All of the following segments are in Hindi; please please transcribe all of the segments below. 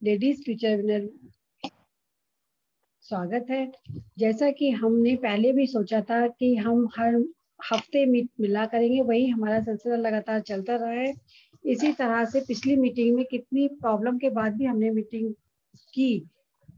लेडीज फ्यूचर विनर स्वागत है। जैसा कि हमने पहले भी सोचा था कि हम हर हफ्ते मिला करेंगे, वही हमारा सिलसिला लगातार चलता रहा है। इसी तरह से पिछली मीटिंग में कितनी प्रॉब्लम के बाद भी हमने मीटिंग की,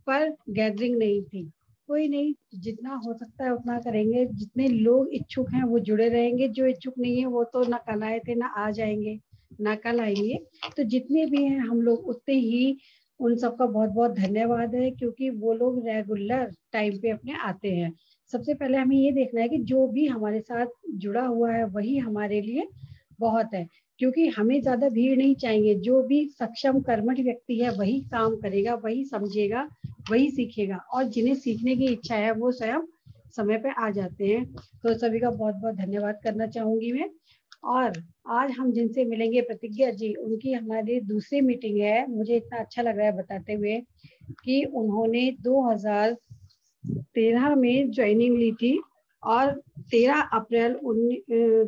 पर गैदरिंग नहीं थी। कोई नहीं, जितना हो सकता है उतना करेंगे। जितने लोग इच्छुक हैं वो जुड़े रहेंगे, जो इच्छुक नहीं है वो तो ना कल आए थे, ना आज आएंगे, ना कल आएंगे। तो जितने भी हैं हम लोग उतने ही, उन सबका बहुत बहुत धन्यवाद है, क्योंकि वो लोग रेगुलर टाइम पे अपने आते हैं। सबसे पहले हमें ये देखना है कि जो भी हमारे साथ जुड़ा हुआ है वही हमारे लिए बहुत है, क्योंकि हमें ज्यादा भीड़ नहीं चाहिए। जो भी सक्षम कर्मठ व्यक्ति है वही काम करेगा, वही समझेगा, वही सीखेगा, और जिन्हें सीखने की इच्छा है वो स्वयं समय पे आ जाते हैं। तो सभी का बहुत बहुत धन्यवाद करना चाहूंगी मैं। और आज हम जिनसे मिलेंगे, प्रतिज्ञा जी, उनकी हमारी दूसरी मीटिंग है। मुझे इतना अच्छा लग रहा है बताते हुए कि उन्होंने 2013 में ज्वाइनिंग ली थी और 13 अप्रैल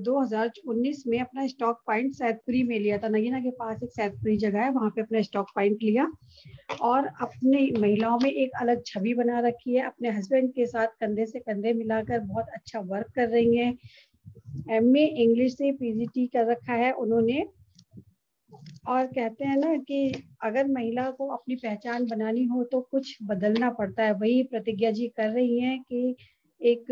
2019 में अपना स्टॉक पॉइंट सैदपुरी में लिया था। नगीना के पास एक सैदपुरी जगह है, वहां पे अपना स्टॉक पॉइंट लिया और अपनी महिलाओं में एक अलग छवि बना रखी है। अपने हस्बैंड के साथ कंधे से कंधे मिलाकर बहुत अच्छा वर्क कर रही हैं। एमए इंग्लिश से पीजीटी कर रखा है उन्होंने। और कहते हैं ना कि अगर महिला को अपनी पहचान बनानी हो तो कुछ बदलना पड़ता है। वही प्रतिज्ञा जी कर रही हैं कि एक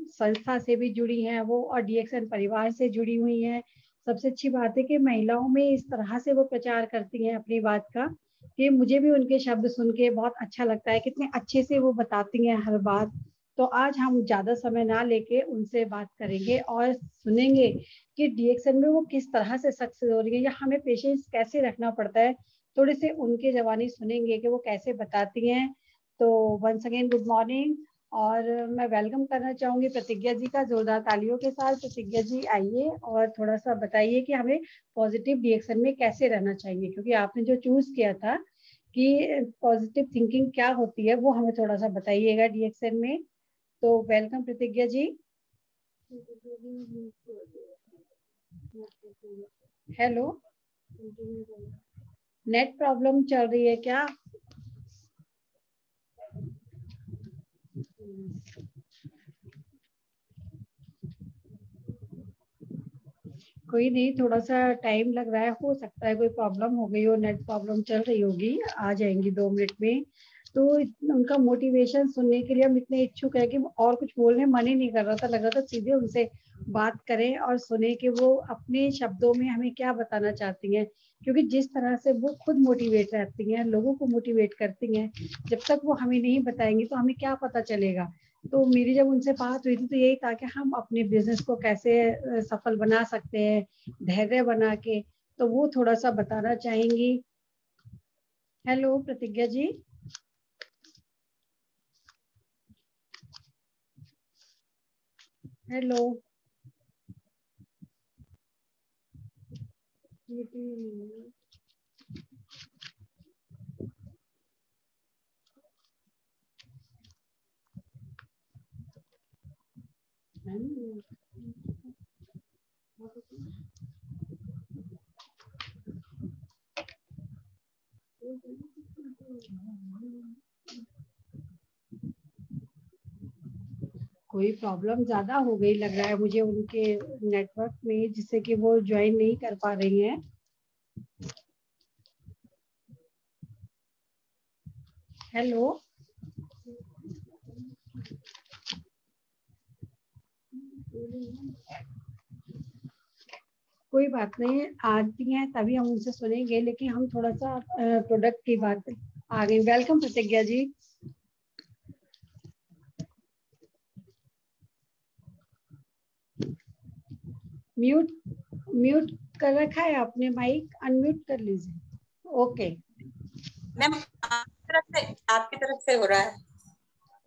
संस्था से भी जुड़ी हैं वो, और डीएक्सन परिवार से जुड़ी हुई हैं। सबसे अच्छी बात है कि महिलाओं में इस तरह से वो प्रचार करती हैं अपनी बात का कि मुझे भी उनके शब्द सुन के बहुत अच्छा लगता है, कितने अच्छे से वो बताती हैं हर बात। तो आज हम ज्यादा समय ना लेके उनसे बात करेंगे और सुनेंगे कि डीएक्सन में वो किस तरह से सक्सेस हो रही है, या हमें पेशेंस कैसे रखना पड़ता है। थोड़े से उनके जवानी सुनेंगे कि वो कैसे बताती हैं। तो वंस अगेन गुड मॉर्निंग, और मैं वेलकम करना चाहूंगी प्रतिज्ञा जी का जोरदार तालियों के साथ। प्रतिज्ञा जी आइए और थोड़ा सा बताइए कि हमें पॉजिटिव डीएक्सन में कैसे रहना चाहिए, क्योंकि आपने जो चूज किया था कि पॉजिटिव थिंकिंग क्या होती है, वो हमें थोड़ा सा बताइएगा डीएक्सन में। तो वेलकम प्रतिज्ञा जी। हेलो, नेट प्रॉब्लम चल रही है क्या? कोई नहीं, थोड़ा सा टाइम लग रहा है, हो सकता है कोई प्रॉब्लम हो गई हो, नेट प्रॉब्लम चल रही होगी। आ जाएंगी 2 मिनट में। तो उनका मोटिवेशन सुनने के लिए हम इतने इच्छुक है कि और कुछ बोलने मन ही नहीं कर रहा था। लग रहा था सीधे उनसे बात करें और सुने कि वो अपने शब्दों में हमें क्या बताना चाहती हैं, क्योंकि जिस तरह से वो खुद मोटिवेट रहती हैं, लोगों को मोटिवेट करती हैं, जब तक वो हमें नहीं बताएंगी तो हमें क्या पता चलेगा। तो मेरी जब उनसे बात हुई थी तो यही था कि हम अपने बिजनेस को कैसे सफल बना सकते हैं, धैर्य बना के। तो वो थोड़ा सा बताना चाहेंगी। हेलो प्रतिज्ञा जी। हेलो। कोई प्रॉब्लम ज्यादा हो गई लग रहा है मुझे उनके नेटवर्क में, जिससे कि वो ज्वाइन नहीं कर पा रही हैं। हेलो। कोई बात नहीं, आती हैं तभी हम उनसे सुनेंगे, लेकिन हम थोड़ा सा प्रोडक्ट की बात आ गई। वेलकम प्रतिज्ञा जी। म्यूट म्यूट कर रखा है आपने, माइक अनम्यूट कर लीजिए। ओके मैम, आपकी तरफ से हो रहा है।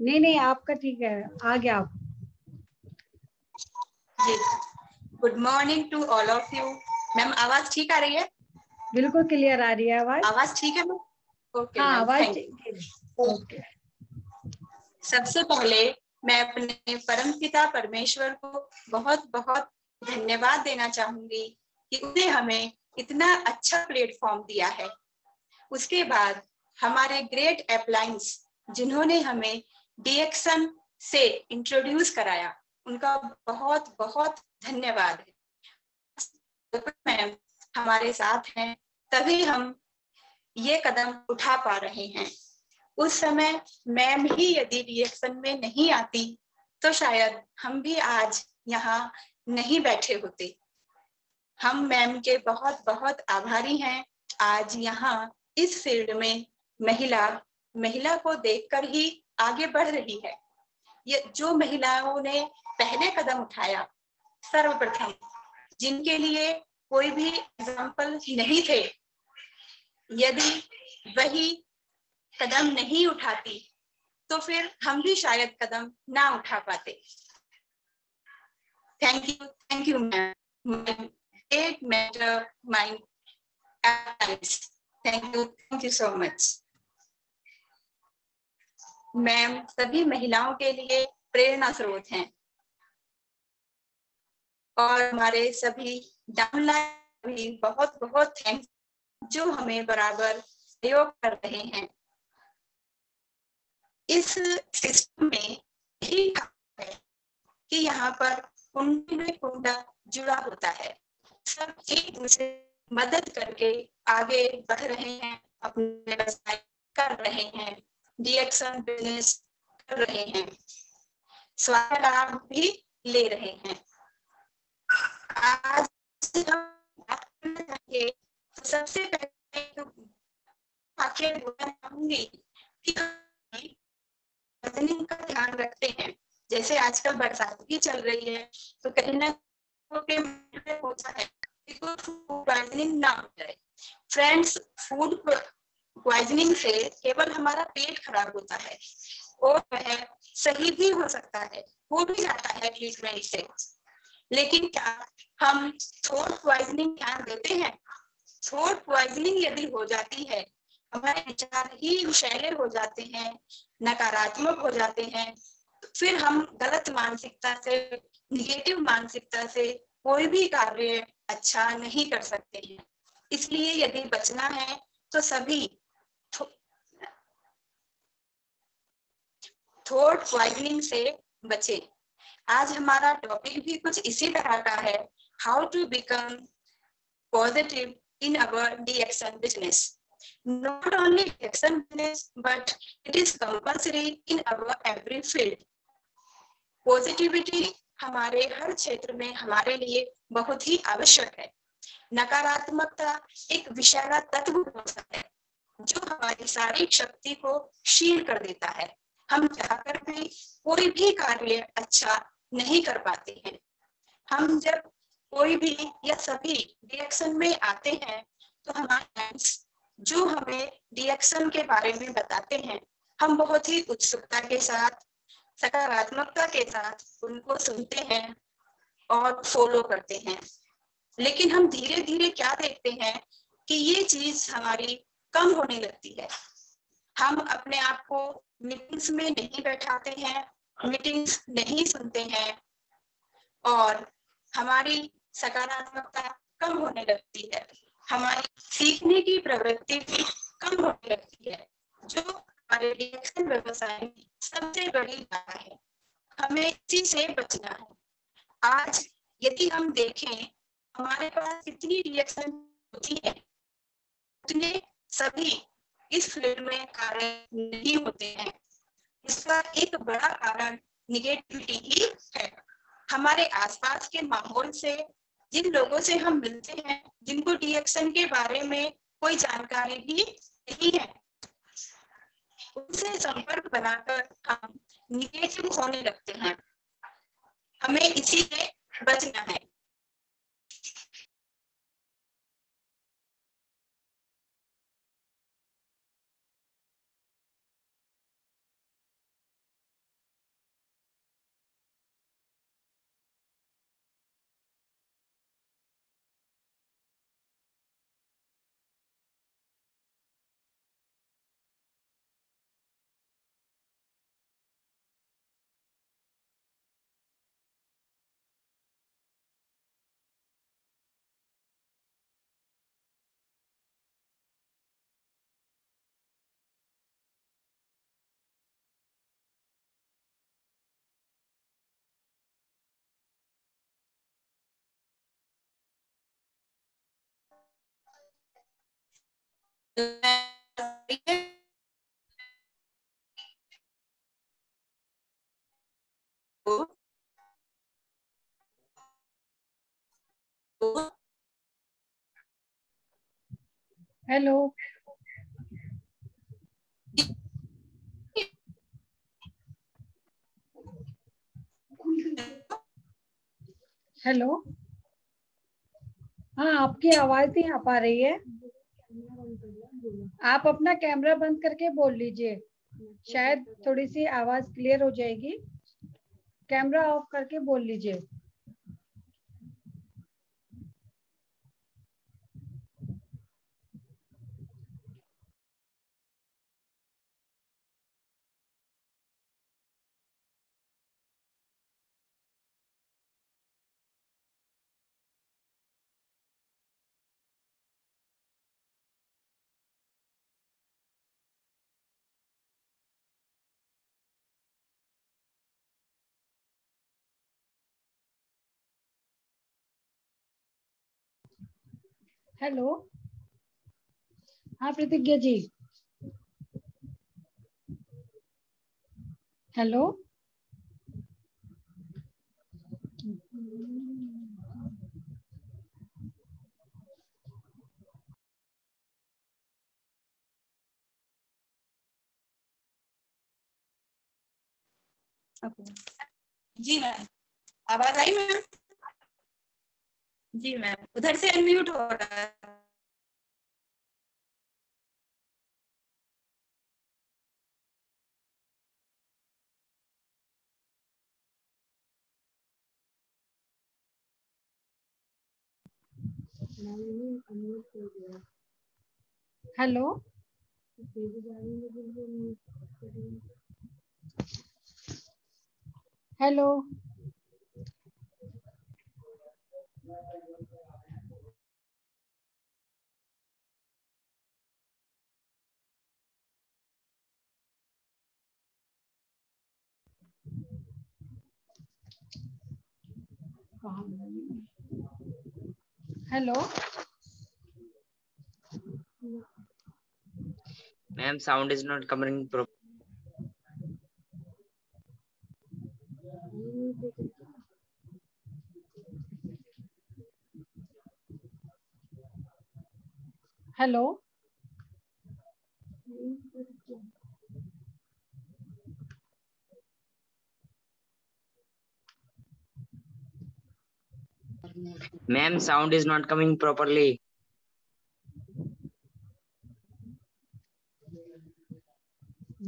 नहीं नहीं, आपका ठीक है, आ गया आप। जी, good morning to all of you. Ma'am, आवाज ठीक आ रही है? बिल्कुल क्लियर आ रही है आवाज। आवाज ठीक है मैम? ओके हाँ, मैम, आवाज थैंक ठीक यू। है। ओके। सबसे पहले मैं अपने परमपिता परमेश्वर को बहुत बहुत धन्यवाद देना चाहूंगी कि उसने हमें इतना अच्छा प्लेटफॉर्म दिया है। उसके बाद हमारे ग्रेट अप्लायंस जिन्होंने हमें डीएक्सन से इंट्रोड्यूस कराया, उनका बहुत बहुत धन्यवाद है। मैम हमारे साथ हैं, तभी हम ये कदम उठा पा रहे हैं। उस समय मैम ही यदि डीएक्सन में नहीं आती तो शायद हम भी आज यहाँ नहीं बैठे होते। हम मैम के बहुत बहुत आभारी हैं। आज यहाँ इस फील्ड में महिला को देखकर ही आगे बढ़ रही है। ये जो महिलाओं ने पहले कदम उठाया, सर्वप्रथम, जिनके लिए कोई भी एग्जाम्पल नहीं थे, यदि वही कदम नहीं उठाती तो फिर हम भी शायद कदम ना उठा पाते। Thank you ma'am, great mentor, my guys. Thank you so much. Ma'am सभी महिलाओं के लिए प्रेरणा स्रोत हैं और हमारे सभी डाउनलाइन भी बहुत बहुत थैंक्स, जो हमें बराबर सहयोग कर रहे हैं। इस सिस्टम में यही है कि यहाँ पर कुंडली में कुंडा जुड़ा होता है, सब एक दूसरे मदद करके आगे बढ़ रहे हैं, अपने व्यवसाय कर रहे हैं, डीएक्सन बिजनेस कर रहे हैं, स्वास्थ्य लाभ भी ले रहे हैं। आज हम बात करना चाहेंगे तो सबसे पहले आखिर बोलना चाहूंगी कि गार्डनिंग का ध्यान रखते हैं। जैसे आजकल बरसात भी चल रही है तो कहीं ना कहीं होता है कि फूड पॉइजनिंग ना हो जाए। फ्रेंड्स, फूड पॉइजनिंग से केवल हमारा पेट खराब होता है और वह सही भी हो सकता है, हो भी जाता है ट्रीटमेंट से, लेकिन क्या हम थ्रोट पॉइजनिंग ध्यान देते हैं? थ्रोट पॉइजनिंग यदि हो जाती है, हमारे विचार ही विषैले हो जाते हैं, नकारात्मक हो जाते हैं, फिर हम गलत मानसिकता से, निगेटिव मानसिकता से कोई भी कार्य अच्छा नहीं कर सकते हैं। इसलिए यदि बचना है तो सभी थ्रोट पॉइजनिंग से बचे। आज हमारा टॉपिक भी कुछ इसी तरह का है, how to become positive in our DXN business. Not only DXN business, but it is compulsory in our every field. Positivity हमारे हर क्षेत्र में हमारे लिए बहुत ही आवश्यक है। नकारात्मकता एक विषैला तत्व होता है जो हमारी शारीरिक शक्ति को क्षीण कर देता है। हम चाहकर भी कोई भी कार्य अच्छा नहीं कर पाते हैं। हम जब कोई भी या सभी डीएक्सन में आते हैं तो हमारे फ्रेंड्स जो हमें डीएक्सन के बारे में बताते हैं, हम बहुत ही उत्सुकता के साथ, सकारात्मकता के साथ उनको सुनते हैं और फॉलो करते हैं। लेकिन हम धीरे धीरे क्या देखते हैं कि ये चीज हमारी कम होने लगती है। हम अपने आप को मीटिंग्स में नहीं बैठाते हैं, मीटिंग्स नहीं सुनते हैं और हमारी सकारात्मकता कम होने लगती है, हमारी सीखने की प्रवृत्ति भी कम होने लगती है, जो हमारे डीएक्सन व्यवसाय में सबसे बड़ी बाधा है। हमें इसी से बचना है। आज यदि हम देखें हमारे पास कितनी डीएक्सन होती है, उतने सभी इस फील्ड में कार्य नहीं होते हैं। इसका एक बड़ा कारण निगेटिविटी ही है। हमारे आसपास के माहौल से, जिन लोगों से हम मिलते हैं, जिनको डीएक्सन के बारे में कोई जानकारी भी नहीं है, उनसे संपर्क बनाकर हम निगेटिव होने लगते हैं। हमें इसी से बचना है। हेलो हेलो, हाँ आपकी आवाज नहीं आ पा रही है। आप अपना कैमरा बंद करके बोल लीजिए, शायद थोड़ी सी आवाज क्लियर हो जाएगी। कैमरा ऑफ करके बोल लीजिए। हेलो, हाँ प्रतिज्ञा जी। हेलो, जी मैम, आवाज आई मैम? जी मैम, उधर से अनम्यूट हो रहा है। Hello, hello, hello, Ma'am, sound is not coming properly. Hello, Ma'am, sound is not coming properly.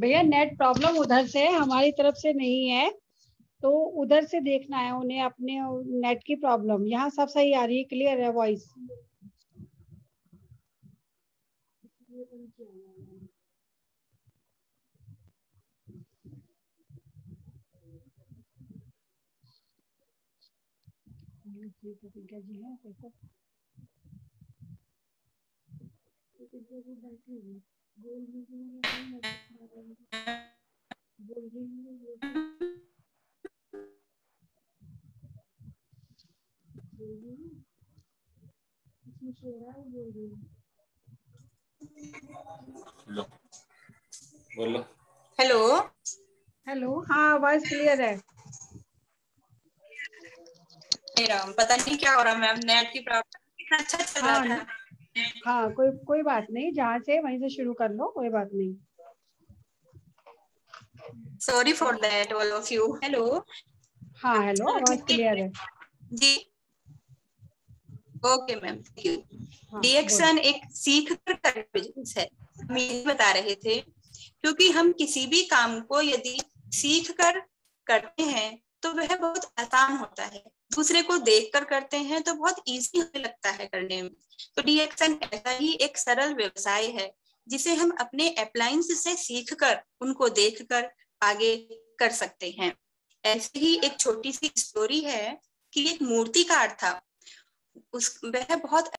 भैया नेट प्रॉब्लम उधर से है, हमारी तरफ से नहीं है, तो उधर से देखना है उन्हें, अपने नेट की प्रॉब्लम। यहाँ सब सही आ रही है, क्लियर है वॉइस। प्रतिज्ञा जी है, देखो प्रतिज्ञा जी बैठी हुई बोल रही इसमें शोर है, बोल रही लो बोलो। हेलो, हेलो, हाँ आवाज क्लियर है। मेरा पता नहीं क्या हो रहा मैम, नेट की प्रॉब्लम। कितना अच्छा चल रहा हाँ था। हाँ, कोई कोई बात नहीं, जहाँ से वहीं से शुरू कर लो, कोई बात नहीं। Sorry for that all of you. Hello हाँ हेलो, आवाज क्लियर है। जी, ओके मैम, थैंक यू। हाँ बोलो। डीएक्शन एक सीख कर बिजनेस है, हम ये बता रहे थे। क्योंकि हम किसी भी काम को यदि सीख कर करते हैं तो वह बहुत आसान होता है, दूसरे को देख कर करते हैं तो बहुत इजी हमें लगता है करने में। तो डीएक्शन ऐसा ही एक सरल व्यवसाय है जिसे हम अपने अप्लायंस से सीख कर, उनको देख कर आगे कर सकते हैं। ऐसे ही एक छोटी सी स्टोरी है कि एक मूर्तिकार था, वह बहुत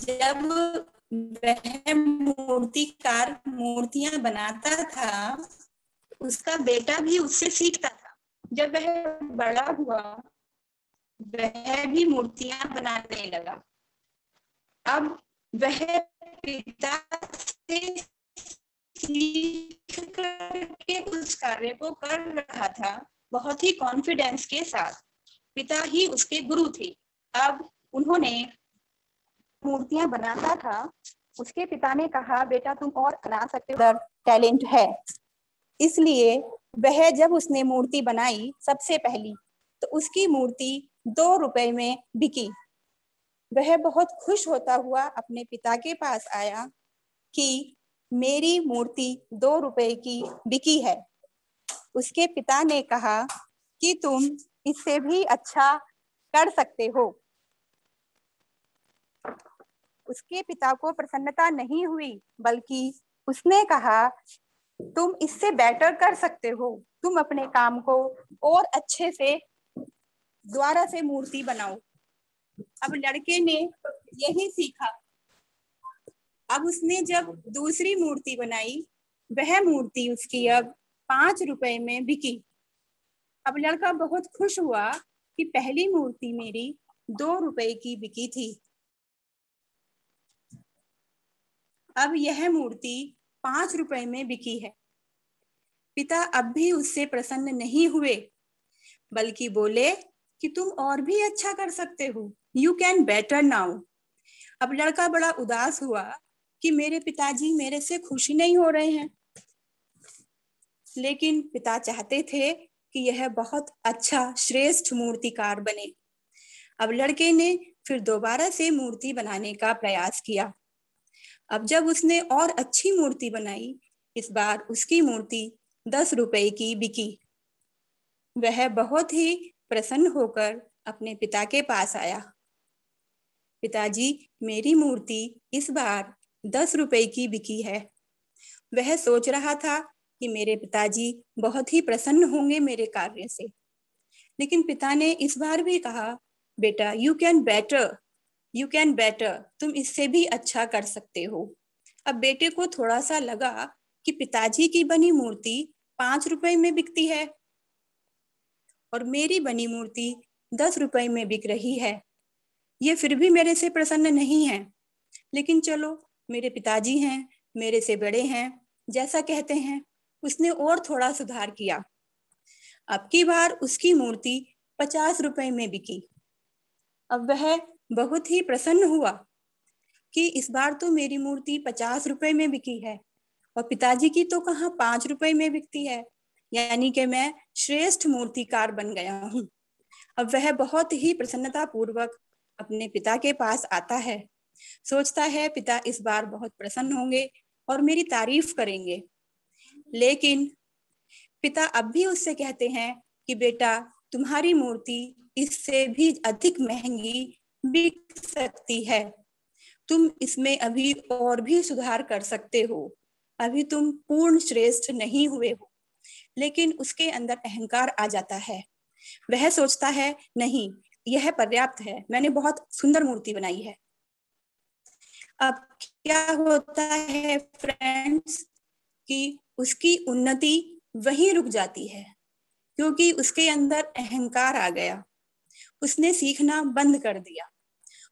जब वह मूर्तिकार मूर्तियां बनाता था, उसका बेटा भी उससे सीखता था। जब वह बड़ा हुआ, वह भी मूर्तियां बनाने लगा। अब वह पिता से सीख करके उस कार्य को कर रहा था, बहुत ही कॉन्फिडेंस के साथ। पिता ही उसके गुरु थे। अब उन्होंने मूर्तियां बनाता था, उसके पिता ने कहा, बेटा तुम और बना सकते हो, टैलेंट है। इसलिए वह जब उसने मूर्ति बनाई सबसे पहली, तो उसकी मूर्ति 2 रुपए में बिकी। वह बहुत खुश होता हुआ अपने पिता के पास आया कि मेरी मूर्ति 2 रुपए की बिकी है। उसके पिता ने कहा कि तुम इससे भी अच्छा कर सकते हो। उसके पिता को प्रसन्नता नहीं हुई, बल्कि उसने कहा तुम इससे बेटर कर सकते हो, तुम अपने काम को और अच्छे से दोबारा से मूर्ति बनाओ। अब लड़के ने यही सीखा। अब उसने जब दूसरी मूर्ति बनाई, वह मूर्ति उसकी अब 5 रुपए में बिकी। अब लड़का बहुत खुश हुआ कि पहली मूर्ति मेरी 2 रुपए की बिकी थी, अब यह मूर्ति 5 रुपए में बिकी है। पिता अब भी उससे प्रसन्न नहीं हुए, बल्कि बोले कि तुम और भी अच्छा कर सकते हो, यू कैन बेटर नाउ। अब लड़का बड़ा उदास हुआ कि मेरे पिताजी मेरे से खुश ही नहीं हो रहे हैं, लेकिन पिता चाहते थे कि यह बहुत अच्छा श्रेष्ठ मूर्तिकार बने। अब लड़के ने फिर दोबारा से मूर्ति बनाने का प्रयास किया। अब जब उसने और अच्छी मूर्ति बनाई, इस बार उसकी मूर्ति 10 रुपए की बिकी। वह बहुत ही प्रसन्न होकर अपने पिता के पास आया। पिताजी, मेरी मूर्ति इस बार 10 रुपए की बिकी है। वह सोच रहा था कि मेरे पिताजी बहुत ही प्रसन्न होंगे मेरे कार्य से, लेकिन पिता ने इस बार भी कहा, बेटा you can better, you can better, तुम इससे भी अच्छा कर सकते हो। अब बेटे को थोड़ा सा लगा कि पिताजी की बनी मूर्ति 5 रुपए में बिकती है और मेरी बनी मूर्ति 10 रुपए में बिक रही है। ये फिर भी मेरे से प्रसन्न नहीं है, लेकिन चलो मेरे पिताजी हैं, मेरे से बड़े हैं, जैसा कहते हैं। उसने और थोड़ा सुधार किया। अब की बार उसकी मूर्ति 50 रुपए में बिकी। अब वह बहुत ही प्रसन्न हुआ कि इस बार तो मेरी मूर्ति 50 रुपए में बिकी है और पिताजी की तो कहाँ 5 रुपए में बिकती है, यानी कि मैं श्रेष्ठ मूर्तिकार बन गया हूँ। अब वह बहुत ही प्रसन्नता पूर्वक अपने पिता के पास आता है, सोचता है पिता इस बार बहुत प्रसन्न होंगे और मेरी तारीफ करेंगे। लेकिन पिता अब भी उससे कहते हैं कि बेटा तुम्हारी मूर्ति इससे भी अधिक महंगी बिक सकती है, तुम इसमें अभी और भी सुधार कर सकते हो, अभी तुम पूर्ण श्रेष्ठ नहीं हुए हो। लेकिन उसके अंदर अहंकार आ जाता है। वह सोचता है नहीं, यह पर्याप्त है, मैंने बहुत सुंदर मूर्ति बनाई है। अब क्या होता है फ्रेंड्स कि उसकी उन्नति वहीं रुक जाती है, क्योंकि उसके अंदर अहंकार आ गया। उसने सीखना बंद कर दिया।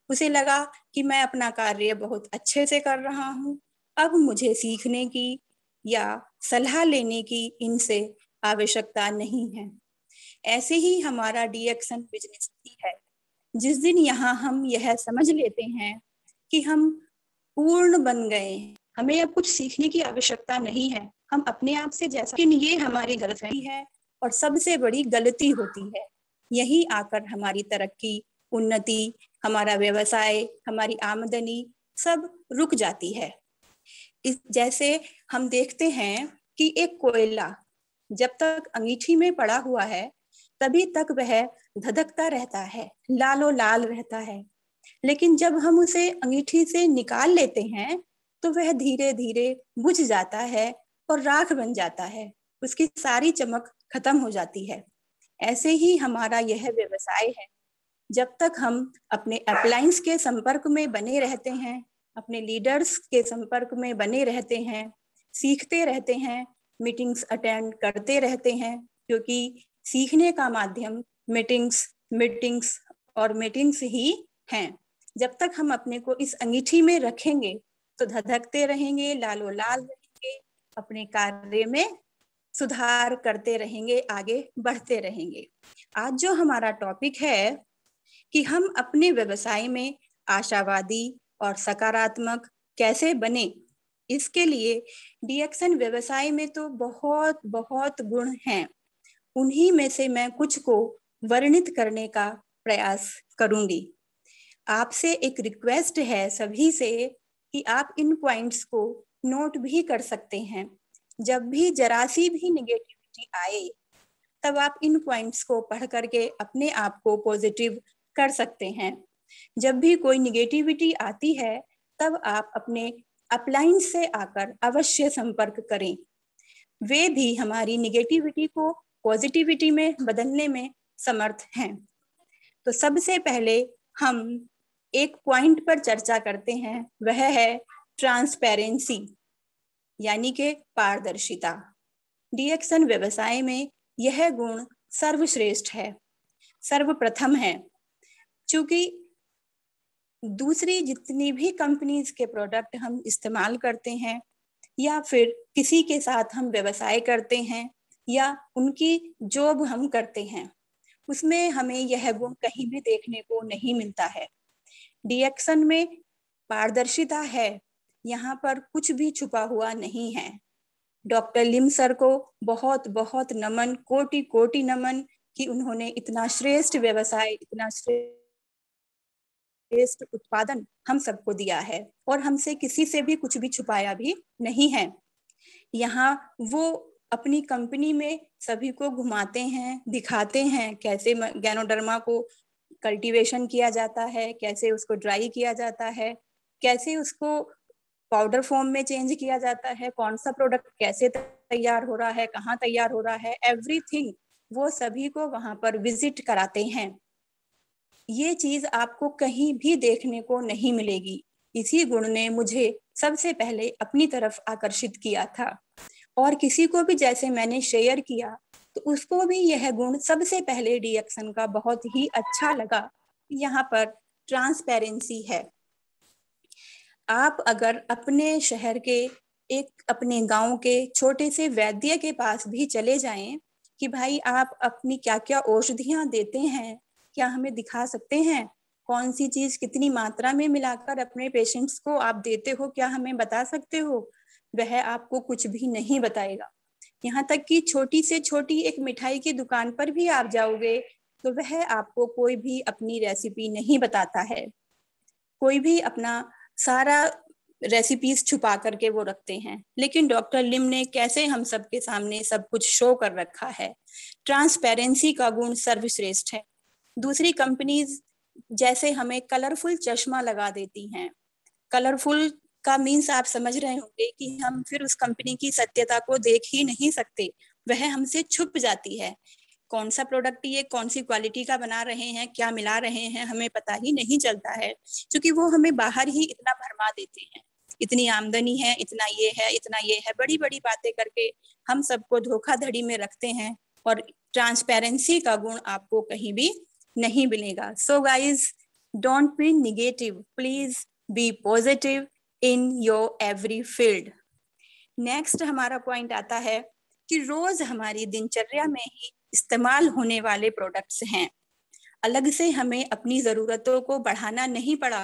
उसे लगा कि मैं अपना कार्य बहुत अच्छे से कर रहा हूँ, अब मुझे सीखने की या सलाह लेने की इनसे आवश्यकता नहीं है। ऐसे ही हमारा डीएक्शन बिजनेस भी है। जिस दिन यहाँ हम यह समझ लेते हैं कि हम पूर्ण बन गए, हमें अब कुछ सीखने की आवश्यकता नहीं है, हम अपने आप से जैसा, लेकिन ये हमारी गलती है और सबसे बड़ी गलती होती है। यही आकर हमारी तरक्की, उन्नति, हमारा व्यवसाय, हमारी आमदनी सब रुक जाती है। जैसे हम देखते हैं कि एक कोयला जब तक अंगीठी में पड़ा हुआ है तभी तक वह धधकता रहता है, लालो लाल रहता है, लेकिन जब हम उसे अंगीठी से निकाल लेते हैं तो वह धीरे धीरे बुझ जाता है और राख बन जाता है, उसकी सारी चमक खत्म हो जाती है। ऐसे ही हमारा यह व्यवसाय है। जब तक हम अपने अपलाइंस के संपर्क में बने रहते हैं, अपने लीडर्स के संपर्क में बने रहते हैं, सीखते रहते हैं, मीटिंग्स अटेंड करते रहते हैं, क्योंकि सीखने का माध्यम मीटिंग्स और मीटिंग्स ही हैं। जब तक हम अपने को इस अंगीठी में रखेंगे तो धधकते रहेंगे, लालो लाल रहेंगे, अपने कार्य में सुधार करते रहेंगे, आगे बढ़ते रहेंगे। आज जो हमारा टॉपिक है कि हम अपने व्यवसाय में आशावादी और सकारात्मक कैसे बने, इसके लिए डीएक्सन व्यवसाय में तो बहुत बहुत गुण हैं। उन्हीं में से मैं कुछ को वर्णित करने का प्रयास करूंगी। आपसे एक रिक्वेस्ट है सभी से कि आप इन पॉइंट्स को नोट भी कर सकते हैं। जब भी जरा सी भी निगेटिविटी आए तब आप इन पॉइंट्स को पढ़ करके अपने आप को पॉजिटिव कर सकते हैं। जब भी कोई निगेटिविटी आती है तब आप अपने अपलाइन से आकर अवश्य संपर्क करें। वे भी हमारी निगेटिविटी को पॉजिटिविटी में बदलने में समर्थ हैं। तो सबसे पहले हम एक पॉइंट पर चर्चा करते हैं, वह है ट्रांसपेरेंसी यानी कि पारदर्शिता। डीएक्सन व्यवसाय में यह गुण सर्वश्रेष्ठ है, सर्वप्रथम है। क्योंकि दूसरी जितनी भी कंपनीज के प्रोडक्ट हम इस्तेमाल करते हैं या फिर किसी के साथ हम व्यवसाय करते हैं या उनकी जॉब हम करते हैं, उसमें हमें यह गुण कहीं भी देखने को नहीं मिलता है। डीएक्सन में पारदर्शिता है, यहाँ पर कुछ भी छुपा हुआ नहीं है। डॉक्टर लिम सर को बहुत बहुत नमन, कोटि कोटि नमन कि उन्होंने इतना श्रेष्ठ व्यवसाय, इतना श्रेष्ठ उत्पादन हम सबको दिया है और हमसे किसी से भी कुछ भी छुपाया भी नहीं है। यहाँ वो अपनी कंपनी में सभी को घुमाते हैं, दिखाते हैं कैसे गैनोडर्मा को कल्टीवेशन किया जाता है, कैसे उसको ड्राई किया जाता है, कैसे उसको पाउडर फॉर्म में चेंज किया जाता है, कौन सा प्रोडक्ट कैसे तैयार हो रहा है, कहाँ तैयार हो रहा है, एवरीथिंग वो सभी को वहां पर विजिट कराते हैं। ये चीज आपको कहीं भी देखने को नहीं मिलेगी। इसी गुण ने मुझे सबसे पहले अपनी तरफ आकर्षित किया था और किसी को भी जैसे मैंने शेयर किया तो उसको भी यह गुण सबसे पहले डीएक्सन का बहुत ही अच्छा लगा। यहाँ पर ट्रांसपेरेंसी है। आप अगर अपने शहर के एक अपने गांव के छोटे से वैद्य के पास भी चले जाएं कि भाई आप अपनी क्या क्या औषधियां देते हैं, क्या हमें दिखा सकते हैं, कौन सी चीज कितनी मात्रा में मिलाकर अपने पेशेंट्स को आप देते हो, क्या हमें बता सकते हो, वह आपको कुछ भी नहीं बताएगा। यहाँ तक कि छोटी से छोटी एक मिठाई की दुकान पर भी आप जाओगे तो वह आपको कोई भी अपनी रेसिपी नहीं बताता है। कोई भी अपना सारा रेसिपीज छुपा करके वो रखते हैं, लेकिन डॉक्टर लिम ने कैसे हम सबके सामने सब कुछ शो कर रखा है। ट्रांसपेरेंसी का गुण सर्वश्रेष्ठ है। दूसरी कंपनीज जैसे हमें कलरफुल चश्मा लगा देती हैं, कलरफुल का मीन्स आप समझ रहे होंगे कि हम फिर उस कंपनी की सत्यता को देख ही नहीं सकते, वह हमसे छुप जाती है। कौन सा प्रोडक्ट ये कौन सी क्वालिटी का बना रहे हैं, क्या मिला रहे हैं, हमें पता ही नहीं चलता है, क्योंकि वो हमें बाहर ही इतना भरमा देते हैं, इतनी आमदनी है, इतना ये है, इतना ये है, बड़ी बड़ी बातें करके हम सबको धोखाधड़ी में रखते हैं और ट्रांसपेरेंसी का गुण आपको कहीं भी नहीं मिलेगा। So guys, don't be negative, please be positive in your every field. Next हमारा पॉइंट आता है कि रोज हमारी दिनचर्या में ही इस्तेमाल होने वाले प्रोडक्ट्स हैं। अलग से हमें अपनी जरूरतों को बढ़ाना नहीं पड़ा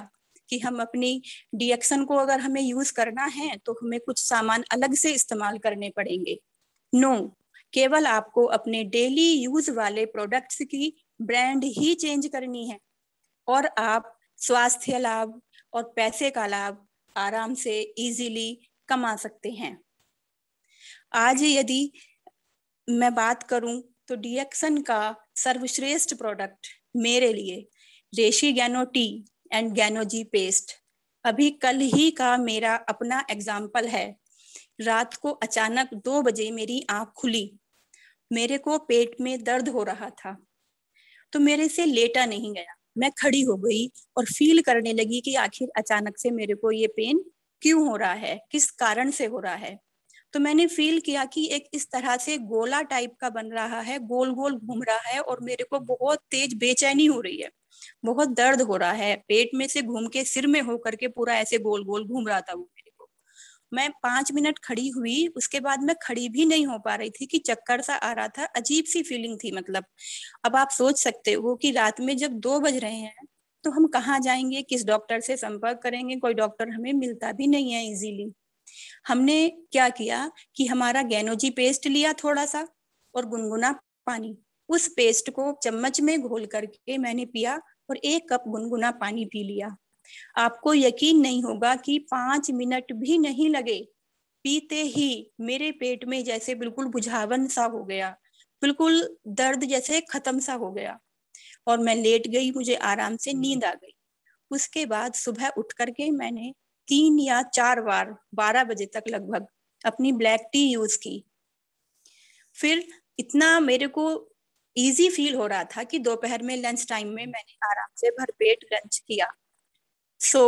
कि हम अपनी डीएक्सन को अगर हमें यूज करना है तो हमें कुछ सामान अलग से इस्तेमाल करने पड़ेंगे। नो, केवल आपको अपने डेली यूज वाले प्रोडक्ट्स की ब्रांड ही चेंज करनी है और आप स्वास्थ्य लाभ और पैसे का लाभ आराम से इजीली कमा सकते हैं। आज यदि मैं बात करूं तो डीएक्सन का सर्वश्रेष्ठ प्रोडक्ट मेरे लिए Reishi Gano tea and Ganozhi paste. अभी कल ही का मेरा अपना एग्जाम्पल है। रात को अचानक 2 बजे मेरी आंख खुली, मेरे को पेट में दर्द हो रहा था तो मेरे से लेटा नहीं गया, मैं खड़ी हो गई और फील करने लगी कि आखिर अचानक से मेरे को ये पेन क्यों हो रहा है, किस कारण से हो रहा है। तो मैंने फील किया कि एक इस तरह से गोला टाइप का बन रहा है, गोल गोल घूम रहा है और मेरे को बहुत तेज बेचैनी हो रही है, बहुत दर्द हो रहा है, पेट में से घूम के सिर में होकर के पूरा ऐसे गोल गोल घूम रहा था वो मेरे को। मैं 5 मिनट खड़ी हुई, उसके बाद मैं खड़ी भी नहीं हो पा रही थी कि चक्कर सा आ रहा था, अजीब सी फीलिंग थी। मतलब अब आप सोच सकते हो कि रात में जब 2 बज रहे हैं तो हम कहाँ जाएंगे, किस डॉक्टर से संपर्क करेंगे, कोई डॉक्टर हमें मिलता भी नहीं है इजीली। हमने क्या किया कि हमारा गैनोजी पेस्ट लिया थोड़ा सा और गुनगुना पानी, उस पेस्ट को चम्मच में घोल करके मैंने पिया और 1 कप गुनगुना पानी पी लिया। आपको यकीन नहीं होगा कि 5 मिनट भी नहीं लगे, पीते ही मेरे पेट में जैसे बिल्कुल बुझावन सा हो गया, बिल्कुल दर्द जैसे खत्म सा हो गया और मैं लेट गई, मुझे आराम से नींद आ गई। उसके बाद सुबह उठ करके मैंने 3 या 4 बार 12 बजे तक लगभग अपनी ब्लैक टी यूज की। फिर इतना मेरे को इजी फील हो रहा था कि दोपहर में लंच टाइम में मैंने आराम से भरपेट लंच किया। So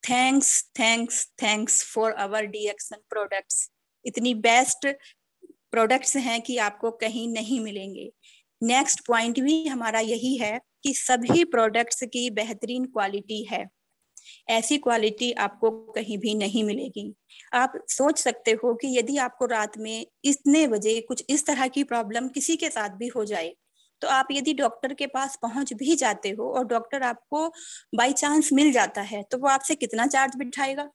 thanks thanks thanks for our DXN products. इतनी बेस्ट प्रोडक्ट्स हैं कि आपको कहीं नहीं मिलेंगे। नेक्स्ट पॉइंट भी हमारा यही है कि सभी प्रोडक्ट्स की बेहतरीन क्वालिटी है, ऐसी क्वालिटी आपको कहीं भी नहीं मिलेगी। आप सोच सकते हो कि यदि आपको रात में इतने बजे कुछ इस तरह की प्रॉब्लम किसी के साथ भी हो जाए तो आप यदि डॉक्टर के पास पहुंच भी जाते हो और डॉक्टर आपको बाय चांस मिल जाता है तो वो आपसे कितना चार्ज बिठाएगा,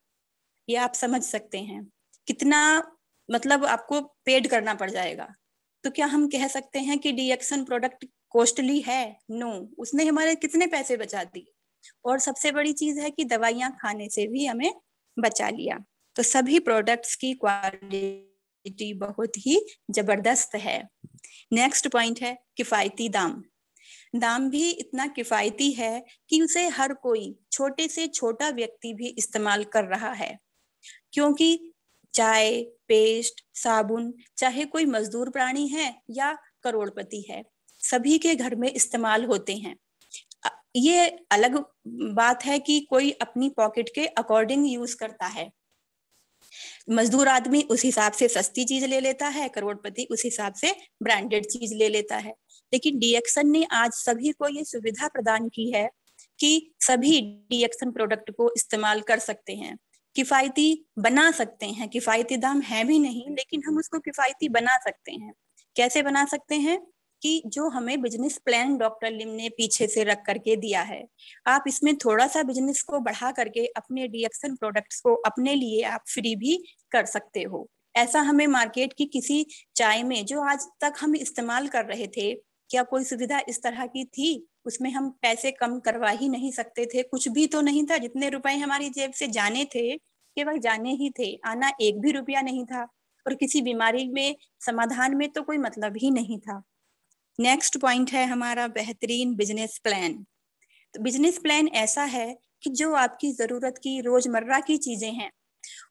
ये आप समझ सकते हैं। कितना मतलब आपको पेड करना पड़ जाएगा। तो क्या हम कह सकते हैं कि डीएक्सन प्रोडक्ट कॉस्टली है? नो, उसने हमारे कितने पैसे बचा दिए और सबसे बड़ी चीज है कि दवाइयां खाने से भी हमें बचा लिया। तो सभी प्रोडक्ट्स की क्वालिटी बहुत ही जबरदस्त है। नेक्स्ट पॉइंट है किफायती दाम। दाम भी इतना किफायती है कि उसे हर कोई, छोटे से छोटा व्यक्ति भी इस्तेमाल कर रहा है, क्योंकि चाय, पेस्ट, साबुन, चाहे कोई मजदूर प्राणी है या करोड़पति है, सभी के घर में इस्तेमाल होते हैं। ये अलग बात है कि कोई अपनी पॉकेट के अकॉर्डिंग यूज करता है। मजदूर आदमी उस हिसाब से सस्ती चीज ले लेता है, करोड़पति उस हिसाब से ब्रांडेड चीज ले लेता है। लेकिन डीएक्सन ने आज सभी को ये सुविधा प्रदान की है कि सभी डीएक्सन प्रोडक्ट को इस्तेमाल कर सकते हैं, किफायती बना सकते हैं। किफायती दाम है भी नहीं लेकिन हम उसको किफायती बना सकते हैं। कैसे बना सकते हैं कि जो हमें बिजनेस प्लान डॉक्टर लिम ने पीछे से रख करके दिया है, आप इसमें थोड़ा सा बिजनेस को बढ़ा करके अपने डीएक्सन प्रोडक्ट्स को अपने लिए आप फ्री भी कर सकते हो। ऐसा हमें मार्केट की किसी चाय में जो आज तक हम इस्तेमाल कर रहे थे, क्या कोई सुविधा इस तरह की थी? उसमें हम पैसे कम करवा ही नहीं सकते थे, कुछ भी तो नहीं था। जितने रुपए हमारी जेब से जाने थे केवल जाने ही थे, आना 1 भी रुपया नहीं था और किसी बीमारी में समाधान में तो कोई मतलब ही नहीं था। नेक्स्ट पॉइंट है हमारा बेहतरीन बिजनेस प्लान। तो बिजनेस प्लान ऐसा है कि जो आपकी जरूरत की रोजमर्रा की चीजें हैं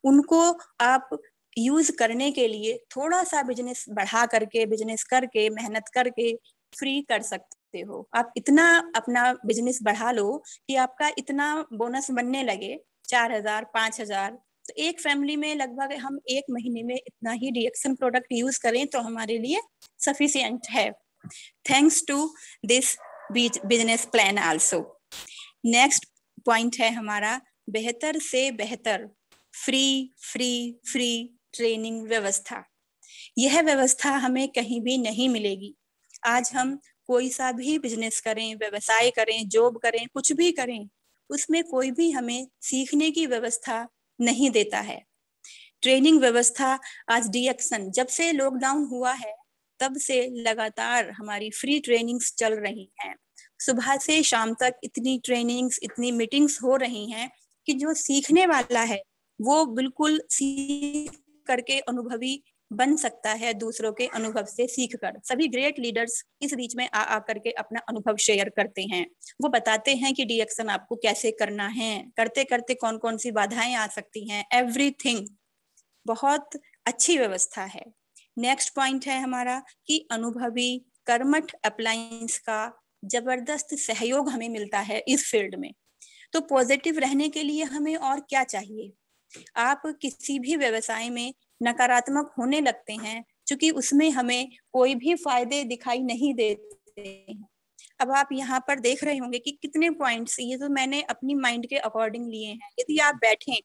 उनको आप यूज करने के लिए थोड़ा सा बिजनेस बढ़ा करके, बिजनेस करके, मेहनत करके फ्री कर सकते हो। आप इतना अपना बिजनेस बढ़ा लो कि आपका इतना बोनस बनने लगे, 4,000, 5,000। तो एक फैमिली में लगभग हम 1 महीने में इतना ही डीएक्सन प्रोडक्ट यूज करें तो हमारे लिए सफिशिएंट है, thanks to this business plan also. Next point है हमारा बेहतर से बेहतर फ्री फ्री फ्री ट्रेनिंग व्यवस्था। यह व्यवस्था हमें कहीं भी नहीं मिलेगी। आज हम कोई सा भी बिजनेस करें, व्यवसाय करें, जॉब करें, कुछ भी करें, उसमें कोई भी हमें सीखने की व्यवस्था नहीं देता है। ट्रेनिंग व्यवस्था आज डीएक्सन जब से लॉकडाउन हुआ है तब से लगातार हमारी फ्री ट्रेनिंग्स चल रही हैं। सुबह से शाम तक इतनी ट्रेनिंग्स, इतनी मीटिंग्स हो रही हैं कि जो सीखने वाला है वो बिल्कुल सीख करके अनुभवी बन सकता है, दूसरों के अनुभव से सीखकर। सभी ग्रेट लीडर्स इस बीच में आ करके अपना अनुभव शेयर करते हैं। वो बताते हैं कि डीएक्सन आपको कैसे करना है, करते करते कौन कौन सी बाधाएं आ सकती हैं, एवरीथिंग। बहुत अच्छी व्यवस्था है। नेक्स्ट पॉइंट है हमारा कि अनुभवी कर्मठ अप्लायंस का जबरदस्त सहयोग हमें मिलता है इस फील्ड में। तो पॉजिटिव रहने के लिए हमें और क्या चाहिए? आप किसी भी व्यवसाय में नकारात्मक होने लगते हैं क्योंकि उसमें हमें कोई भी फायदे दिखाई नहीं देते हैं। अब आप यहाँ पर देख रहे होंगे कि कितने पॉइंट्स, ये तो मैंने अपनी माइंड के अकॉर्डिंग लिए हैं। यदि आप बैठें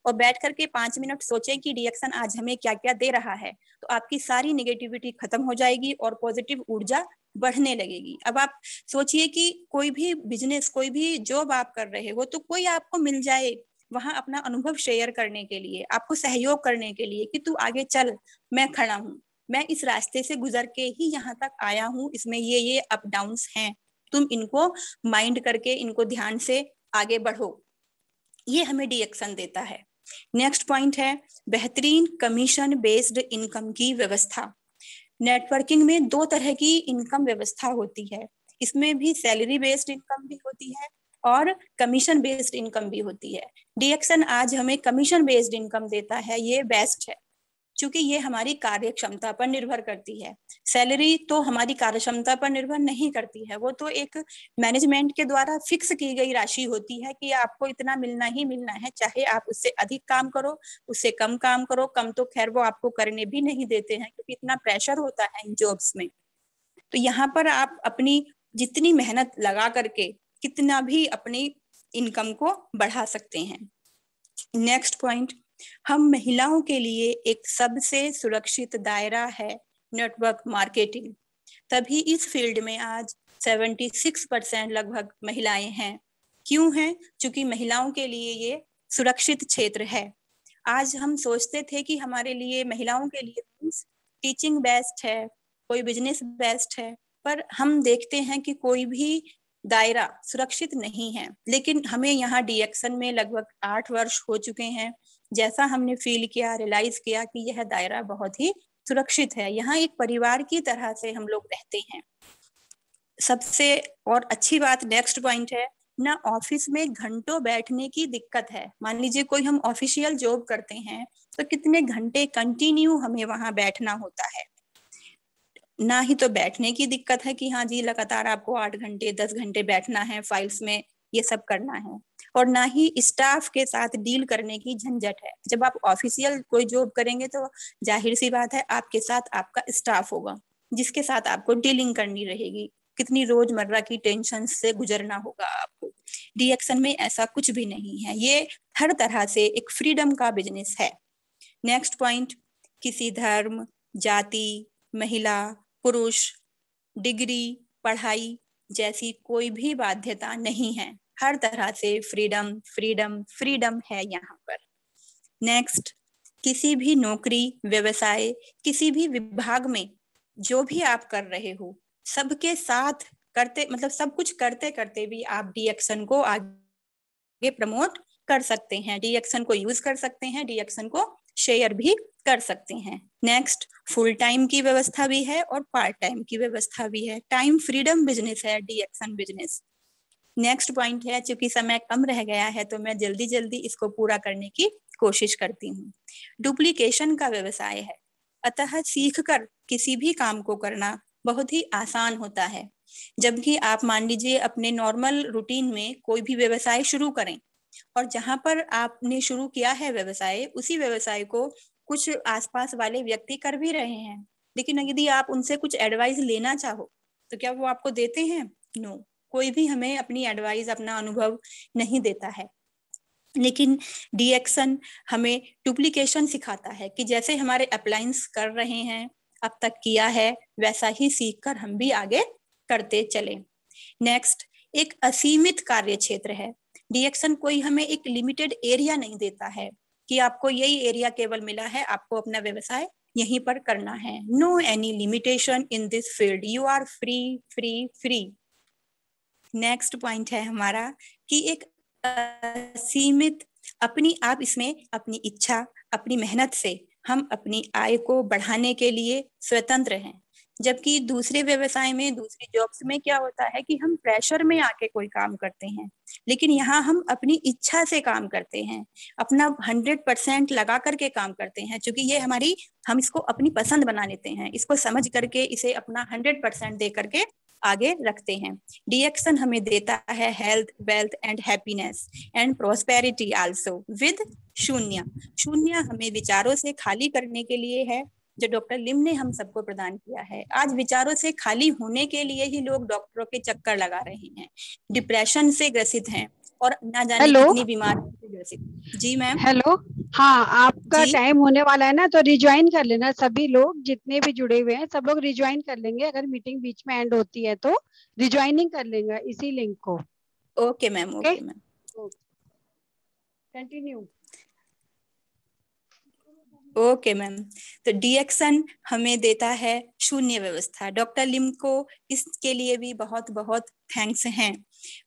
और बैठ करके 5 मिनट सोचें कि रिएक्शन आज हमें क्या क्या दे रहा है, तो आपकी सारी नेगेटिविटी खत्म हो जाएगी और पॉजिटिव ऊर्जा बढ़ने लगेगी। अब आप सोचिए कि कोई भी बिजनेस, कोई भी जॉब आप कर रहे हो, तो कोई आपको मिल जाए वहां अपना अनुभव शेयर करने के लिए, आपको सहयोग करने के लिए कि तू आगे चल, मैं खड़ा हूँ, मैं इस रास्ते से गुजर के ही यहाँ तक आया हूँ, इसमें ये अप डाउन्स हैं, तुम इनको माइंड करके इनको ध्यान से आगे बढ़ो। ये हमें डिएक्शन देता है। नेक्स्ट पॉइंट है बेहतरीन कमीशन बेस्ड इनकम की व्यवस्था। नेटवर्किंग में 2 तरह की इनकम व्यवस्था होती है। इसमें भी सैलरी बेस्ड इनकम भी होती है और कमीशन बेस्ड इनकम भी होती है। डिएक्शन आज हमें कमीशन बेस्ड इनकम देता है, ये बेस्ट है क्योंकि ये हमारी कार्य क्षमता पर निर्भर करती है। सैलरी तो हमारी कार्य क्षमता पर निर्भर नहीं करती है, वो तो एक मैनेजमेंट के द्वारा फिक्स की गई राशि होती है कि आपको इतना मिलना ही मिलना है, चाहे आप उससे अधिक काम करो, उससे कम काम करो। कम तो खैर वो आपको करने भी नहीं देते हैं क्योंकि इतना प्रेशर होता है इन जॉब्स में। तो यहाँ पर आप अपनी जितनी मेहनत लगा करके कितना भी अपनी इनकम को बढ़ा सकते हैं। नेक्स्ट पॉइंट, हम महिलाओं के लिए एक सबसे सुरक्षित दायरा है नेटवर्क मार्केटिंग। तभी इस फील्ड में आज 76% लगभग महिलाएं हैं। क्यों हैं? क्योंकि महिलाओं के लिए ये सुरक्षित क्षेत्र है। आज हम सोचते थे कि हमारे लिए, महिलाओं के लिए टीचिंग बेस्ट है, कोई बिजनेस बेस्ट है, पर हम देखते हैं कि कोई भी दायरा सुरक्षित नहीं है। लेकिन हमें यहाँ डिएक्शन में लगभग 8 वर्ष हो चुके हैं। जैसा हमने फील किया, रियलाइज किया कि यह दायरा बहुत ही सुरक्षित है। यहाँ एक परिवार की तरह से हम लोग रहते हैं। सबसे और अच्छी बात नेक्स्ट पॉइंट है ना, ऑफिस में घंटों बैठने की दिक्कत है। मान लीजिए कोई हम ऑफिशियल जॉब करते हैं तो कितने घंटे कंटिन्यू हमें वहां बैठना होता है। ना ही तो बैठने की दिक्कत है कि हाँ जी लगातार आपको 8 घंटे 10 घंटे बैठना है, फाइल्स में ये सब करना है, और ना ही स्टाफ के साथ डील करने की झंझट है। जब आप ऑफिशियल कोई जॉब करेंगे तो जाहिर सी बात है आपके साथ आपका स्टाफ होगा जिसके साथ आपको डीलिंग करनी रहेगी, कितनी रोजमर्रा की टेंशन से गुजरना होगा आपको। डिएक्शन में ऐसा कुछ भी नहीं है, ये हर तरह से एक फ्रीडम का बिजनेस है। नेक्स्ट पॉइंट, किसी धर्म, जाति, महिला, पुरुष, डिग्री, पढ़ाई जैसी कोई भी बाध्यता नहीं है। हर तरह से फ्रीडम फ्रीडम फ्रीडम है यहाँ पर। नेक्स्ट, किसी भी नौकरी, व्यवसाय, किसी भी विभाग में जो भी आप कर रहे हो, सबके साथ करते, मतलब सब कुछ करते करते भी आप डिएक्शन को आगे प्रमोट कर सकते हैं, डिएक्शन को यूज कर सकते हैं, डिएक्शन को शेयर भी कर सकते हैं। नेक्स्ट, फुल टाइम की व्यवस्था भी है और पार्ट टाइम की व्यवस्था भी है। टाइम फ्रीडम बिजनेस है डिएक्शन बिजनेस। नेक्स्ट पॉइंट है, चूंकि समय कम रह गया है तो मैं जल्दी जल्दी इसको पूरा करने की कोशिश करती हूँ। डुप्लीकेशन का व्यवसाय है, अतः सीखकर किसी भी काम को करना बहुत ही आसान होता है। जबकि आप मान लीजिए अपने नॉर्मल रूटीन में कोई भी व्यवसाय शुरू करें और जहां पर आपने शुरू किया है व्यवसाय, उसी व्यवसाय को कुछ आसपास वाले व्यक्ति कर भी रहे हैं, लेकिन यदि आप उनसे कुछ एडवाइस लेना चाहो तो क्या वो आपको देते हैं? नो, कोई भी हमें अपनी एडवाइस, अपना अनुभव नहीं देता है। लेकिन डिएक्शन हमें डुप्लीकेशन सिखाता है कि जैसे हमारे अप्लायंस कर रहे हैं, अब तक किया है, वैसा ही सीखकर हम भी आगे करते चले। नेक्स्ट, एक असीमित कार्य क्षेत्र है। डिएक्शन कोई हमें एक लिमिटेड एरिया नहीं देता है कि आपको यही एरिया केवल मिला है, आपको अपना व्यवसाय यहीं पर करना है। No any limitation in this field, you are free free free. Next point है हमारा कि एक सीमित, अपनी आप इसमें अपनी इच्छा, अपनी मेहनत से हम अपनी आय को बढ़ाने के लिए स्वतंत्र हैं। जबकि दूसरे व्यवसाय में, दूसरी जॉब्स में क्या होता है कि हम प्रेशर में आके कोई काम करते हैं, लेकिन यहाँ हम अपनी इच्छा से काम करते हैं, अपना 100% लगा करके काम करते हैं। क्योंकि ये हमारी, हम इसको अपनी पसंद बना लेते हैं, इसको समझ करके इसे अपना 100% दे करके आगे रखते हैं। डिएक्शन हमें देता है health, wealth and happiness and prosperity also with शून्य। शून्य हमें विचारों से खाली करने के लिए है, जो डॉक्टर लिम ने हम सबको प्रदान किया है। आज विचारों से खाली होने के लिए ही लोग डॉक्टरों के चक्कर लगा रहे हैं, डिप्रेशन से ग्रसित हैं और ना जाने हेलो कितनी बीमारियों से ग्रसित। जी मैम। हेलो, हाँ आपका जी टाइम होने वाला है ना, तो रिज्वाइन कर लेना। सभी लोग जितने भी जुड़े हुए हैं सब लोग रिज्वाइन कर लेंगे। अगर मीटिंग बीच में एंड होती है तो रिज्वाइनिंग कर लेंगे इसी लिंक को। Okay ma'am, okay, okay ma'am, continue. Okay ma'am. तो डिएक्शन हमें देता है शून्य व्यवस्था। डॉक्टर लिम को इसके लिए भी बहुत बहुत थैंक्स हैं।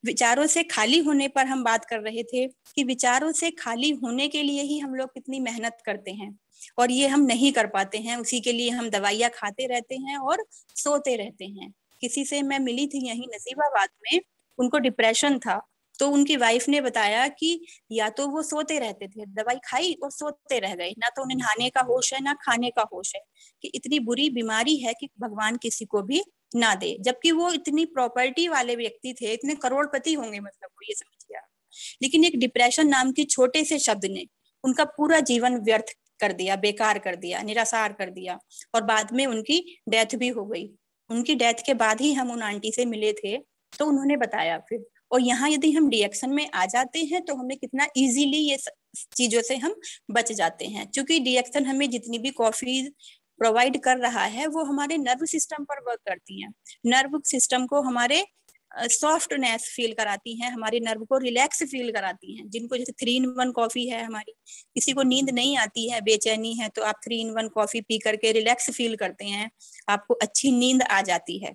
विचारों से खाली होने पर हम बात कर रहे थे कि विचारों से खाली होने के लिए ही हम लोग कितनी मेहनत करते हैं और ये हम नहीं कर पाते हैं। उसी के लिए हम दवाइयाँ खाते रहते हैं और सोते रहते हैं। किसी से मैं मिली थी यहीं नसीबाबाद में, उनको डिप्रेशन था, तो उनकी वाइफ ने बताया कि या तो वो सोते रहते थे, दवाई खाई और सोते रह गए, ना तो उन्हें नहाने का होश है ना खाने का होश है, कि इतनी बुरी बीमारी है कि भगवान किसी को भी ना दे। जबकि वो इतनी प्रॉपर्टी वाले व्यक्ति थे, इतने करोड़पति होंगे, मतलब वो, ये समझिए आप। लेकिन एक डिप्रेशन नाम की छोटे से शब्द ने उनका पूरा जीवन व्यर्थ कर दिया, बेकार कर दिया, निराशार कर दिया और बाद में उनकी डेथ भी हो गई। उनकी डेथ के बाद ही हम उन आंटी से मिले थे, तो उन्होंने बताया फिर। और यहाँ यदि हम डिएक्शन में आ जाते हैं तो हमें कितना इजीली ये चीजों से हम बच जाते हैं, क्योंकि डिएक्शन हमें जितनी भी कॉफी प्रोवाइड कर रहा है वो हमारे नर्व सिस्टम पर वर्क करती है। नर्व सिस्टम को हमारे सॉफ्टनेस फील कराती हैं, हमारे नर्व को रिलैक्स फील कराती हैं। जिनको जैसे 3-in-1 कॉफी है हमारी, किसी को नींद नहीं आती है, बेचैनी है, तो आप 3-in-1 कॉफी पी करके रिलैक्स फील करते हैं, आपको अच्छी नींद आ जाती है।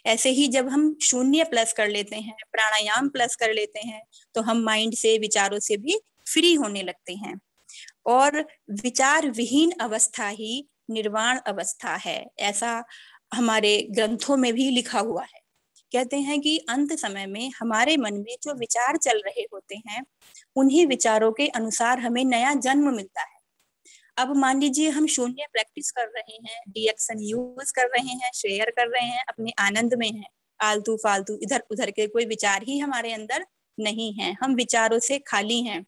ऐसे ही जब हम शून्य प्लस कर लेते हैं, प्राणायाम प्लस कर लेते हैं, तो हम माइंड से, विचारों से भी फ्री होने लगते हैं। और विचार विहीन अवस्था ही निर्वाण अवस्था है, ऐसा हमारे ग्रंथों में भी लिखा हुआ है। कहते हैं कि अंत समय में हमारे मन में जो विचार चल रहे होते हैं, उन्हीं विचारों के अनुसार हमें नया जन्म मिलता है। अब मान लीजिए हम शून्य प्रैक्टिस कर रहे हैं, डिएक्शन यूज कर रहे हैं, शेयर कर रहे हैं, अपने आनंद में हैं, आलतू फालतू इधर उधर के कोई विचार ही हमारे अंदर नहीं है, हम विचारों से खाली हैं।